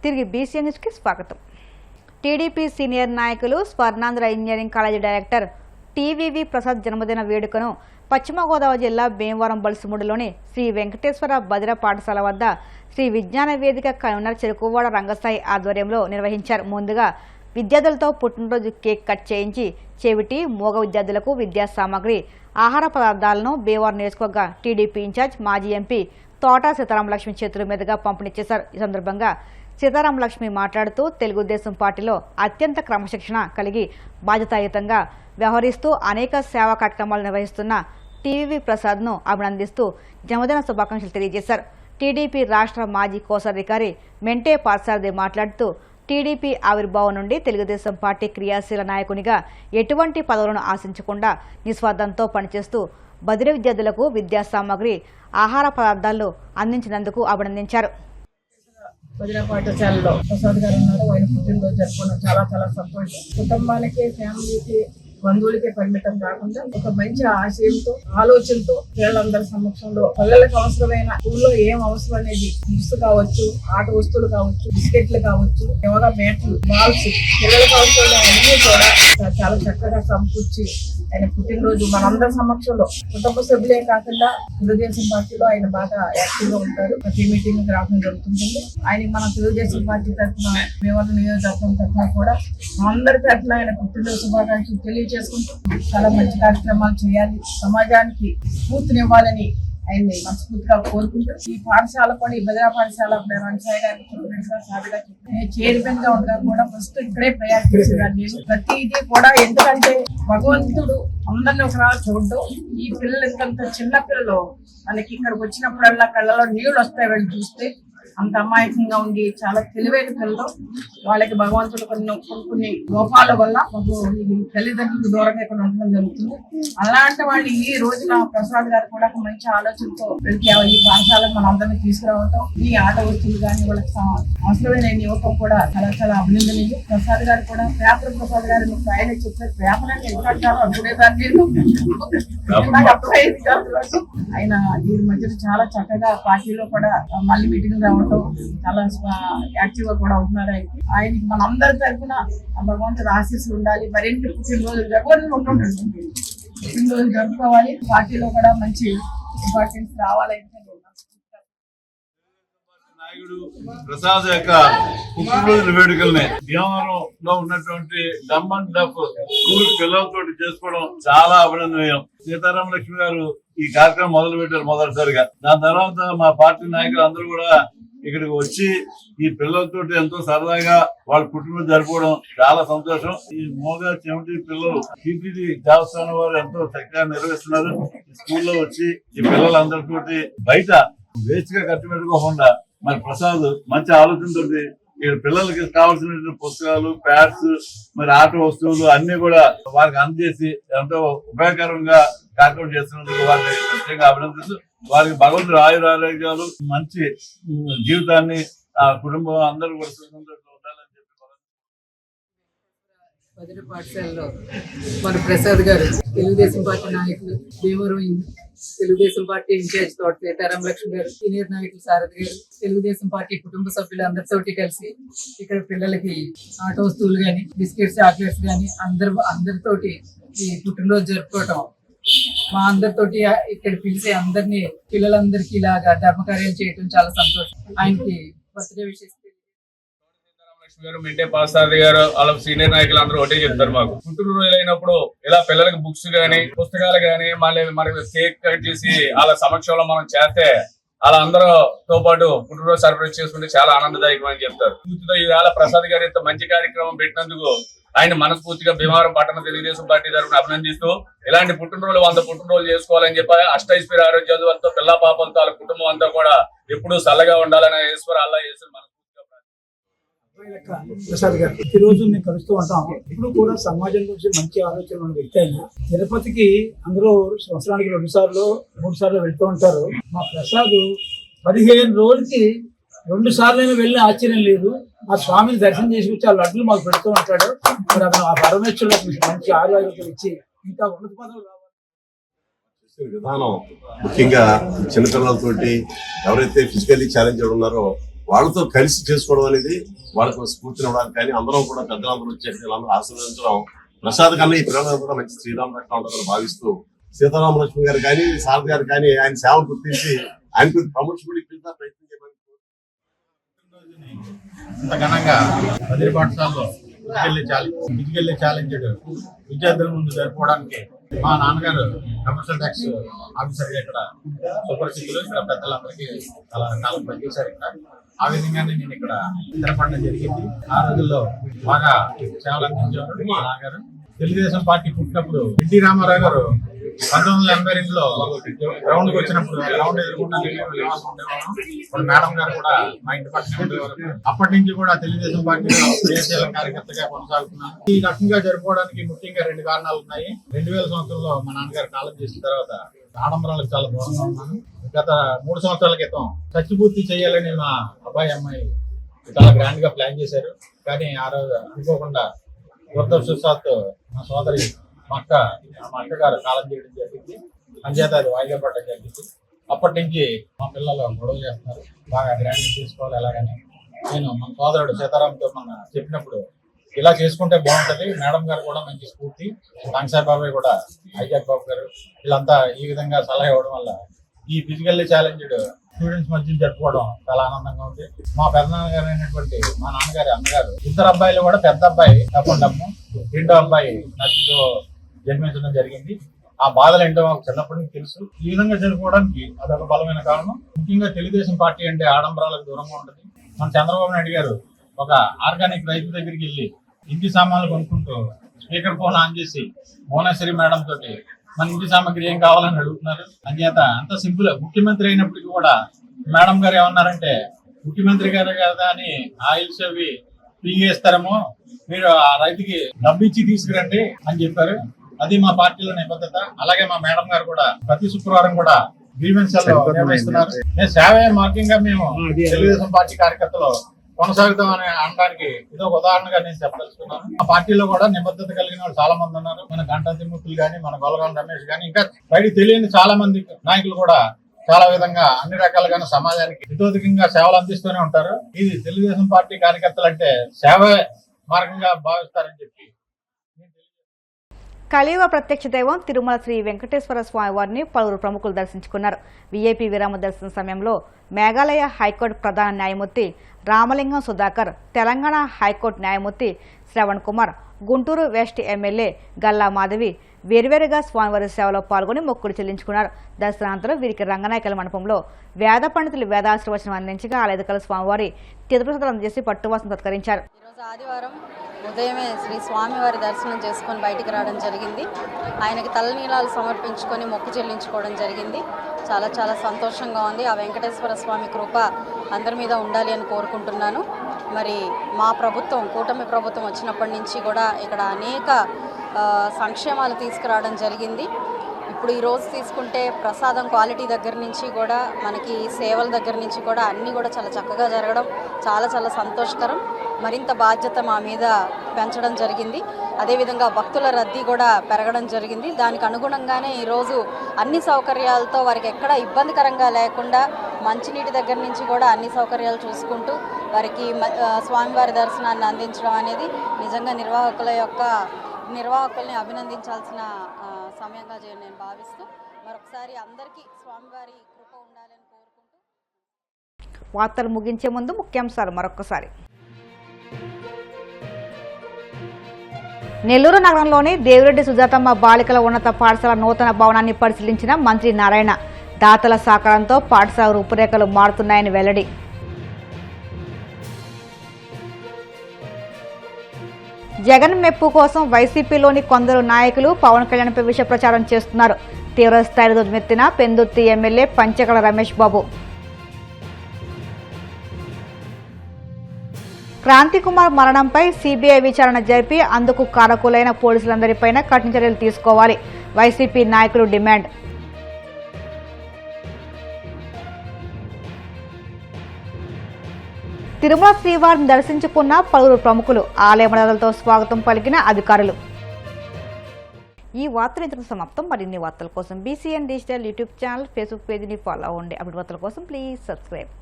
తిరిగి బీసీ న్యూస్కి స్వాగతం. టీడీపీ సీనియర్ నాయకులు Swarnandhra engineering college director టీవీవీ Prasad జన్మదిన వేడుకను పశ్చిమ గోదావరి జిల్లా భీమవరం బల్సుముడిలోని శ్రీ వెంకటేశ్వర భద్ర పాఠశాల వద్ద శ్రీ విజ్ఞాన వేదిక కన్వీనర్ చెరుకువాడ రంగస్థాయి ఆధ్వర్యంలో నిర్వహించారు. ముందుగా విద్యార్థులతో పుట్టినరోజు కేక్ కట్ చేయించి చెవిటి మోగ విద్యార్థులకు విద్యా సామాగ్రి ఆహార పదార్థాలను భీమవరం నియోజకవర్గ టీడీపీ ఇన్ఛార్జ్ మాజీ ఎంపీ తోట సీతారామలక్ష్మి చేతుల మీదుగా పంపిణీ చేశారు. ఈ సందర్భంగా సీతారామలక్ష్మి మాట్లాడుతూ తెలుగుదేశం పార్టీలో అత్యంత క్రమశిక్షణ కలిగి బాధ్యతాయుతంగా వ్యవహరిస్తూ అనేక సేవా కార్యక్రమాలు నిర్వహిస్తున్న టీవీవీ ప్రసాద్ను అభినందిస్తూ జన్మదిన శుభాకాంక్షలు తెలియజేశారు. టీడీపీ రాష్ట్ర మాజీ కోశాధికారి మెంటే పార్సారథి మాట్లాడుతూ టీడీపీ ఆవిర్భావం నుండి తెలుగుదేశం పార్టీ క్రియాశీల నాయకునిగా ఎటువంటి పదవులను ఆశించకుండా నిస్వార్థంతో పనిచేస్తూ బదిలీ విద్యార్థులకు విద్యా సామాగ్రి ఆహార పదార్థాలు అందించినందుకు అభినందించారు. భద్ర పాఠశాలలో ప్రసాద్ గారు ఉన్నారు. ఆయన పుట్టినరోజు జరుపుకోవడం చాలా చాలా సంతోషం. కుటుంబానికి, ఫ్యామిలీకి, బంధువులకే పరిమితం కాకుండా ఒక మంచి ఆశయంతో, ఆలోచనతో పిల్లలందరి సమక్షంలో పిల్లలకు అవసరమైన స్కూల్లో ఏం అవసరం అనేది బుక్స్ కావచ్చు, ఆట వస్తువులు కావచ్చు, బిస్కెట్లు కావచ్చు, యోగా మ్యాట్లు, బాల్స్, పిల్లలకు అవసరమైన అన్ని కూడా చాలా చక్కగా సమకూర్చి ఆయన పుట్టినరోజు మనందరి సమక్షంలో కుటుంబ సభ్యులే కాకుండా తెలుగుదేశం పార్టీలో ఆయన బాగా యాక్టివ్ గా ఉంటారు. ప్రతి మీటింగ్ రావడం జరుగుతుంది. ఆయన మన తెలుగుదేశం పార్టీ తరఫున భీమవరం నియోజకవర్గం తరఫున కూడా అందరి తరఫున ఆయన పుట్టినరోజు శుభాకాంక్షలు తెలియజేసుకుంటూ చాలా మంచి కార్యక్రమాలు చేయాలి, సమాజానికి స్ఫూర్తినివ్వాలని ఆయన్ని మనస్ఫూర్తిగా కోరుకుంటూ ఈ పాఠశాల కూడా ఈ భద్రా పాఠశాల రంగసాయి గారి చైర్మన్ గా ఉండగా కూడా ఫస్ట్ ఇక్కడే ప్రయాణించేదాన్ని నేను. ప్రతిదీ కూడా ఎందుకంటే భగవంతుడు అందరినీ ఒకలా చూడడం, ఈ పిల్లలు ఇంత చిన్న పిల్లలు మనకి ఇక్కడికి వచ్చినప్పుడల్లా కళ్ళలో నీళ్ళు వస్తాయి వెళ్ళి చూస్తే. అంత అమాయకంగా ఉండి చాలా తెలివైన పిల్లలు. వాళ్ళకి భగవంతుడు కొన్ని లోపాల వల్ల తల్లిదండ్రులకు దూరంగా ఇక్కడ ఉండడం జరుగుతుంది. అలాంటి వాళ్ళు ఈ రోజున ప్రసాద్ గారు కూడా ఒక మంచి ఆలోచనతో ఈ పాఠశాలకు మన అందరినీ తీసుకురావటం, ఈ ఆట వస్తువులు కానీ వాళ్ళకి అవసరమైన ఇవ్వటం కూడా చాలా చాలా అభినందనీయం. ప్రసాద్ గారు కూడా పేపర్ ప్రసాద్ గారు ఆయన చెప్పారు, పేపర్ అంటే ఎందుకంటారు అనుకునేదాన్ని అర్థమైంది కాదు. ఆయన ఈ మధ్యన చాలా చక్కగా పార్టీలో కూడా మళ్ళీ మీటింగ్ రావడం చాలా యాక్టివ్ గా కూడా ఉంటున్నారు. ఆయనకి మన అందరి తరఫున భగవంతుడు ఆశీస్సులు ఉండాలి. మరిన్ని పుట్టినరోజులు పుట్టినరోజు జరుపుకోవాలి. పార్టీలో కూడా మంచి ఇంపార్టెన్స్ రావాలని నాయకుడు ప్రసాద్ యొక్క పుట్టినరోజు వేడుకల్ని భీమవరంలో ఉన్నటువంటి డమ్ అండ్ డఫ్ స్కూల్ పిల్లలతో చేసుకోవడం చాలా అభినందనీయం. సీతారామలక్ష్మి గారు ఈ కార్యక్రమం మొదలు పెట్టారు మొదటిసారిగా. దాని తర్వాత మా పార్టీ నాయకులు అందరూ కూడా ఇక్కడికి వచ్చి ఈ పిల్లలతో ఎంతో సరదాగా వాళ్ళ పుట్టినరోజు జరుపుకోవడం చాలా సంతోషం. ఈ మోగా చెమటి పిల్లలు టీటీడీ దేవస్థానం వారు ఎంతో చక్కగా నిర్వహిస్తున్నారు. స్కూల్లో వచ్చి ఈ పిల్లలందరితోటి బయట వేస్ట్ గా ఖర్చు పెట్టుకోకుండా మరి ప్రసాద్ మంచి ఆలోచనతో ఇక్కడ పిల్లలకి కావాల్సిన పుస్తకాలు, ప్యాడ్స్, మరి ఆట వస్తువులు అన్ని కూడా వారికి అందజేసి ఎంతో ఉపయోగకరంగా కార్యక్రమం చేస్తున్నందుకు వారిని ప్రత్యేకంగా అభినందిస్తూ వారికి భగవంతుడు ఆయురారోగ్యాలు, మంచి జీవితాన్ని ఆ కుటుంబం అందరూ కూడా సుఖంగా ఉండాలని చెప్పి భద్ర పాఠశాలలో మన ప్రసాద్ గారు తెలుగుదేశం పార్టీ నాయకులు, భీమవరం తెలుగుదేశం పార్టీ ఇన్ఛార్జ్ తోట సీతారామలక్ష్మి గారు, సీనియర్ నాయకులు సారథి గారు, తెలుగుదేశం పార్టీ కుటుంబ సభ్యులు అందరితోటి కలిసి ఇక్కడ పిల్లలకి ఆట వస్తువులు గాని, బిస్కెట్స్, చాక్లెట్స్ గాని అందరితోటి ఈ పుట్టినరోజు జరుపుకోవటం, మా అందరితోటి ఇక్కడ పిలిచి అందరినీ పిల్లలందరికీ ఇలాగా ధర్మకార్యాలు చేయటం చాలా సంతోషం. ఆయనకి బర్త్డే విషయం గారు, మెంటే పార్సారథి గారు, వాళ్ళ సీనియర్ నాయకులు అందరూ ఒకటే చెప్తారు, మాకు పుట్టినరోజు అయినప్పుడు ఇలా పిల్లలకి బుక్స్ గానీ, పుస్తకాలు గానీ, మళ్ళీ మనకి కేక్ కట్ చేసి వాళ్ళ సమక్షంలో మనం చేస్తే అలా అందరితో పాటు పుట్టినరోజు సెలబ్రేట్ చేసుకుంటే చాలా ఆనందదాయకం అని చెప్తారు. పూర్తితో ఈవేళ ప్రసాద్ గారు ఇంత మంచి కార్యక్రమం పెట్టినందుకు ఆయన మనస్ఫూర్తిగా భీమవరం పట్టణ తెలుగుదేశం పార్టీ తరఫున అభినందిస్తూ ఇలాంటి పుట్టినరోజు 100 పుట్టినరోజు చేసుకోవాలని చెప్పి అష్టైశ్వర్య ఆరోగ్యాలతో పిల్ల పాపలతో వాళ్ళ కుటుంబం అంతా కూడా ఎప్పుడూ చల్లగా ఉండాలని ఈశ్వర అల్లా చేసి ప్రసాద్ గారు ప్రతిరోజు మేము కలుస్తూ ఉంటాం. ఇప్పుడు కూడా సమాజం గురించి మంచి ఆలోచన ఉన్న వ్యక్తి అయినా తిరుపతికి అందరూ సంవత్సరానికి 2 సార్లు 3 సార్లు వెళ్తూ ఉంటారు. మా ప్రసాద్ 15 రోజులకి 2 సార్లు వెళ్ళిన ఆశ్చర్యం లేదు. ఆ స్వామిని దర్శనం చేసి వచ్చి ఆ లడ్లు మాకు పెడుతూ ఉంటాడు. మరి అతను ఆ పరమేశ్వరులకు మంచి ఆరోగ్యం ఇచ్చి ఇంకా ఉన్నత పదవులు రావాలి. విధానం ముఖ్యంగా చిన్నపిల్లలతోటి ఎవరైతే ఫిజికల్లీ ఛాలెంజ్ ఉన్నారో వాళ్ళతో కలిసి చేసుకోవడం అనేది వాళ్ళకు స్ఫూర్తినివ్వడానికి కానీ అందరం కూడా పెద్దలందరూ వచ్చేసి వీళ్ళందరూ ఆశీర్వదించడం ప్రసాద్ కన్నా ఈ పిల్లలందరూ కూడా మంచి శ్రీరామ రక్షణ ఉంటుందని భావిస్తూ సీతారామలక్ష్మి గారు కానీ సారథి గారు కానీ ఆయన సేవలు గుర్తించి ఆయనకు ప్రమోషన్ కూడా ఇప్పించా ప్రయత్నం చేయమని ఇంత ఘనంగా బదిలీ పాఠశాలలో ఫిజికల్లీ ఛాలెంజ్డ్ విద్యార్థుల ముందు జరుపుకోవడానికి మా నాన్నగారు కమర్షియల్ ట్యాక్స్ ఆఫీసర్ గా ఇక్కడ సుపరిచితులు ఇక్కడ పెద్దలందరికీ చాలా కాలం పనిచేశారు ఇక్కడ. ఆ విధంగానే నేను ఇక్కడ స్థిరపడడం జరిగింది. ఆ రోజుల్లో బాగా సేవలు అందించేవారు మా నాన్నగారు. తెలుగుదేశం పార్టీ పుట్టినప్పుడు ఎన్టీ రామారావు గారు 1982లో గ్రౌండ్ కి వచ్చినప్పుడు గ్రౌండ్ ఎదుర్కొన్న మేడం గారు కూడా మా ఇంటి పక్కనే ఉండేవారు. అప్పటి నుంచి కూడా తెలుగుదేశం పార్టీలో క్రియాశీల కార్యకర్తగా కొనసాగుతున్నాను. ఈ రకంగా జరుపుకోవడానికి ముఖ్యంగా 2 కారణాలు ఉన్నాయి. 2000 సంవత్సరంలో మా నాన్నగారు కాలం చేసిన తర్వాత ఆడంబరాలకు చాలా దూరంగా ఉన్నాను. గత 3 సంవత్సరాల క్రితం సత్యపూర్తి చేయాలని మా అబ్బాయి అమ్మాయి చాలా గ్రాండ్ గా ప్లాన్ చేశారు. కానీ ఆ రోజు అనుకోకుండా దురదృష్టవశాత్తు మా సోదరి మా అక్కగారు కాలం చేయడం జరిగింది. అంచేత అది వాయిదా పడడం జరిగింది. అప్పటి నుంచి మా పిల్లలు గొడవ చేస్తున్నారు, బాగా గ్రాండ్ చేసుకోవాలి ఎలాగని. నేను మన సోదరుడు సీతారాంతో మన చెప్పినప్పుడు ఇలా చేసుకుంటే బాగుంటది. మేడం గారు కూడా మంచి స్ఫూర్తి, కాంగ్సాయి బాబాయ్ కూడా, ఐజాక్ బాబు గారు వీళ్ళంతా ఈ విధంగా సలహా ఇవ్వడం వల్ల ఈ ఫిజికల్లీ ఛాలెంజ్డ్ స్టూడెంట్స్ మధ్య జరుపుకోవడం చాలా ఆనందంగా ఉంది. మా పెద్దనాన్నగారు అయినటువంటి మా నాన్నగారి అన్నగారు 2 అబ్బాయిలు కూడా పెద్ద అబ్బాయి తప్పండమ్ము, 2వ అబ్బాయి నచ్చితో జన్మించడం జరిగింది. ఆ బాధలు ఏంటో మాకు చిన్నప్పటి నుంచి తెలుసు. ఈ విధంగా జరుపుకోవడానికి అదొక బలమైన కారణం. ముఖ్యంగా తెలుగుదేశం పార్టీ అంటే ఆడంబరాలకు దూరంగా ఉంటుంది. మన చంద్రబాబు నాయుడు గారు ఒక ఆర్గానిక్ రైతు దగ్గరికి వెళ్ళి ఇంటి సామాన్లు కొనుక్కుంటూ స్పీకర్ ఫోన్ ఆన్ చేసి భువనేశ్వరి మేడం తోటి మన ఇంటి సామాగ్రి ఏం కావాలని అడుగుతున్నారు. అంచేత అంత సింపుల్. ముఖ్యమంత్రి అయినప్పటికీ కూడా మేడం గారు ఏమన్నారంటే, ముఖ్యమంత్రి గారు కదా అని ఆయిల్స్ అవి ఫ్రీగా ఇస్తారేమో, మీరు ఆ రైతుకి డబ్బు ఇచ్చి తీసుకురండి అని చెప్పారు. అది మా పార్టీలో నిబద్ధత. అలాగే మా మేడం గారు కూడా ప్రతి శుక్రవారం కూడా గ్రీవెన్స్ నిర్వహిస్తున్నారు. నేను సేవే మార్గంగా మేము తెలుగుదేశం పార్టీ కార్యకర్తలు కొనసాగుతాం అని అనడానికి ఇది ఒక ఉదాహరణగా నేను చెప్పదలుచుకున్నాను. మా పార్టీలో కూడా నిబద్ధత కలిగిన వాళ్ళు చాలా మంది ఉన్నారు. మన గంటా తిమ్మతులు కానీ, మన గొల్లగాం రమేష్ కానీ, ఇంకా బయట తెలియని చాలా మంది నాయకులు కూడా చాలా విధంగా అన్ని రకాలుగా సమాజానికి హితోధికంగా సేవలు అందిస్తూనే ఉంటారు. ఇది తెలుగుదేశం పార్టీ కార్యకర్తలు అంటే సేవే మార్గంగా భావిస్తారని చెప్పి కలియుగ ప్రత్యక్ష దైవం తిరుమల శ్రీ వెంకటేశ్వర స్వామి వారిని పలువురు ప్రముఖులు దర్శించుకున్నారు. వీఐపీ విరామ దర్శన సమయంలో మేఘాలయ హైకోర్టు ప్రధాన న్యాయమూర్తి రామలింగం సుధాకర్, తెలంగాణ హైకోర్టు న్యాయమూర్తి శ్రవణ్ కుమార్, గుంటూరు వెస్ట్ ఎమ్మెల్యే గల్లా మాధవి వేర్వేరుగా స్వామివారి సేవలో పాల్గొని మొక్కులు చెల్లించుకున్నారు. దర్శనానంతరం వీరికి రంగనాయకల మండపంలో వేద పండితులు వేదాశీర్వచనం అందించగా ఆలయదకల స్వామివారి తీర్థప్రసాదాలు అందజేసి పట్టువాసం సత్కరించారు. ఈరోజు ఆదివారం ఉదయమే శ్రీ స్వామివారి దర్శనం చేసుకొని బయటికి రావడం జరిగింది. ఆయనకి తలనీలాలు సమర్పించుకొని మొక్కు చెల్లించుకోవడం జరిగింది. చాలా చాలా సంతోషంగా ఉంది. ఆ వెంకటేశ్వర స్వామి కృప అందరి మీద ఉండాలి అని కోరుకుంటున్నాను. మరి మా ప్రభుత్వం, కూటమి ప్రభుత్వం వచ్చినప్పటి నుంచి కూడా ఇక్కడ అనేక సంక్షేమాలు తీసుకురావడం జరిగింది. ఇప్పుడు ఈరోజు తీసుకుంటే ప్రసాదం క్వాలిటీ దగ్గర నుంచి కూడా మనకి సేవల దగ్గర నుంచి కూడా అన్నీ కూడా చాలా చక్కగా జరగడం చాలా చాలా సంతోషకరం. మరింత బాధ్యత మా మీద పెంచడం జరిగింది. అదేవిధంగా భక్తుల రద్దీ కూడా పెరగడం జరిగింది. దానికి అనుగుణంగానే ఈరోజు అన్ని సౌకర్యాలతో వారికి ఎక్కడ ఇబ్బందికరంగా లేకుండా మంచినీటి దగ్గర నుంచి కూడా అన్ని సౌకర్యాలు చూసుకుంటూ వారికి స్వామివారి దర్శనాన్ని అందించడం అనేది నిజంగా నిర్వాహకుల్ని అభినందించాల్సిన సమయంగా నేను భావిస్తూ మరొకసారి అందరికీ స్వామివారి కృప ఉండాలని కోరుకుంటూ వార్తలు ముగించే ముందు ముఖ్యాంశాలు మరొకసారి. నెల్లూరు నగరంలోని దేవిరెడ్డి సుజాతమ్మ బాలికల ఉన్నత పాఠశాల నూతన భవనాన్ని పరిశీలించిన మంత్రి నారాయణ. దాతల సహకారంతో పాఠశాల రూపురేఖలు మారుతున్నాయని వెల్లడి. జగన్ మెప్పు కోసం వైసీపీలోని కొందరు నాయకులు పవన్ కళ్యాణ్పై విష ప్రచారం చేస్తున్నారు. తీవ్రస్థాయిలో ధ్వజమెత్తిన పెందుర్తి ఎమ్మెల్యే పంచకళ రమేష్ బాబు. క్రాంతికుమార్ మరణంపై సిబిఐ విచారణ జరిపి అందుకు కారకులైన పోలీసులందరిపైన కఠిన చర్యలు తీసుకోవాలి. వైసీపీ నాయకులు డిమాండ్. తిరుమల శ్రీవారిని దర్శించుకున్న పలువురు ప్రముఖులు, ఆలయ మర్యాదలతో స్వాగతం పలికిన అధికారులు. ఈ వార్తలు ఇంతకు సమాప్తం. మరిన్ని వార్తల కోసం BCN digital YouTube channel, Facebook పేజీని ఫాలో అవ్వండి. అప్డేట్ వార్తల కోసం ప్లీజ్ సబ్స్క్రైబ్.